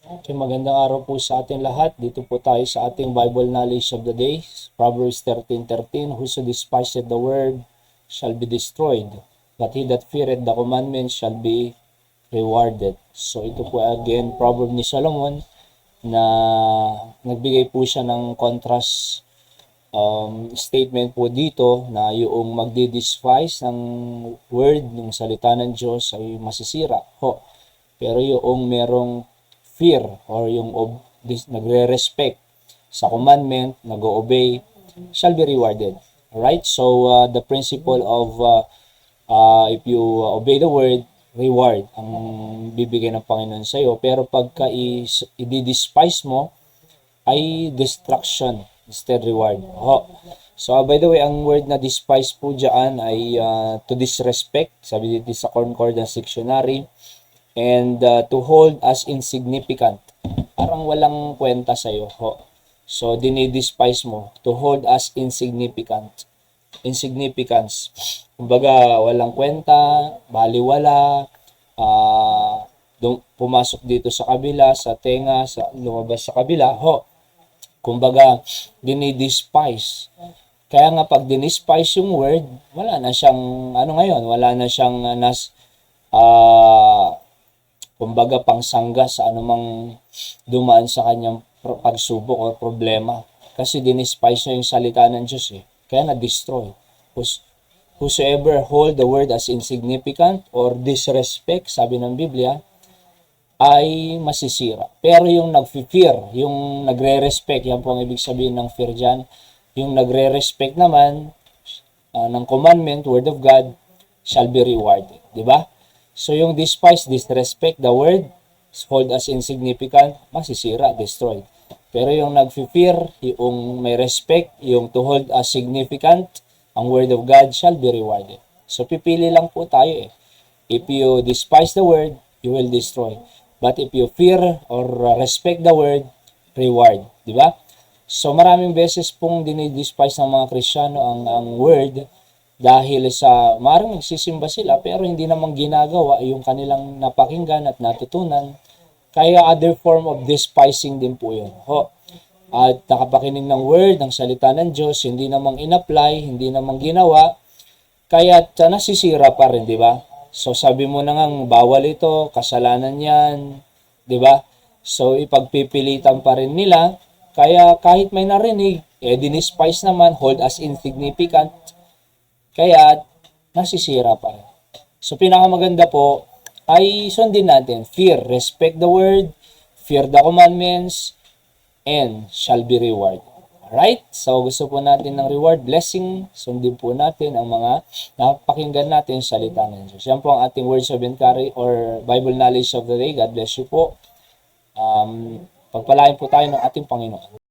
Okay, magandang araw po sa ating lahat. Dito po tayo sa ating Bible Knowledge of the Day. Proverbs 13:13, Whoso despiseth the word shall be destroyed, but he that feareth the commandment shall be rewarded. So ito po again, proverb ni Solomon na nagbigay po siya ng contrast statement po dito na yung magdi-despise ng word, ng salita ng Diyos ay masisira. Pero yung merong fear or yung nagre-respect sa commandment, nag-obey, shall be rewarded. Alright? So, the principle of if you obey the word, reward ang bibigay ng Panginoon sa iyo. Pero pagka i-despise mo, ay destruction instead reward. So, by the way, ang word na despise po dyan ay to disrespect, sabi dito sa Concordance Dictionary, and to hold as insignificant. Parang walang kwenta sa'yo. So, dinidespise mo. To hold as insignificant. Insignificance. Kumbaga, walang kwenta, baliwala, pumasok dito sa kabila, sa tenga, lumabas sa kabila. Kumbaga, dinidespise. Kaya nga pag dinispise yung word, wala na siyang, wala na siyang kumbaga pangsangga sa anumang dumaan sa kanyang pagsubok o problema. Kasi dinispise niya yung salita ng Diyos Kaya na-destroy. Whosoever hold the word as insignificant or disrespect, sabi ng Biblia, ay masisira. Pero yung nag-fear, yung nagre-respect, yan po ang ibig sabihin ng fear dyan, yung nagre-respect naman ng commandment, word of God, shall be rewarded. Diba? So, yung despise, disrespect the word, hold as insignificant, masisira, destroyed. Pero yung nag-fear, yung may respect, yung to hold as significant, ang word of God shall be rewarded. So, pipili lang po tayo If you despise the word, you will destroy. But if you fear or respect the word, reward. Diba? So, maraming beses pong dinidespise ng mga Kristyano ang word, dahil sa maaaring nagsisimba sila pero hindi naman ginagawa yung kanilang napakinggan at natutunan. Kaya other form of despising din po yun. At nakapakinig ng word, ng salita ng Diyos, hindi namang in-apply, hindi namang ginawa, kaya nasisira pa rin, di ba? So sabi mo na nga, bawal ito, kasalanan yan, di ba? So ipagpipilitan pa rin nila, kaya kahit may narinig, dinispise naman, hold as insignificant, kaya nasisira pa rin. So pinakamaganda po ay sundin natin, fear, respect the word, fear the commandments, and shall be reward. Alright? So gusto po natin ng reward, blessing, sundin po natin ang mga napakinggan natin sa salita ng Diyos. Yan po ang ating words of encouragement or Bible knowledge of the day. God bless you po. Pagpalain po tayo ng ating Panginoon.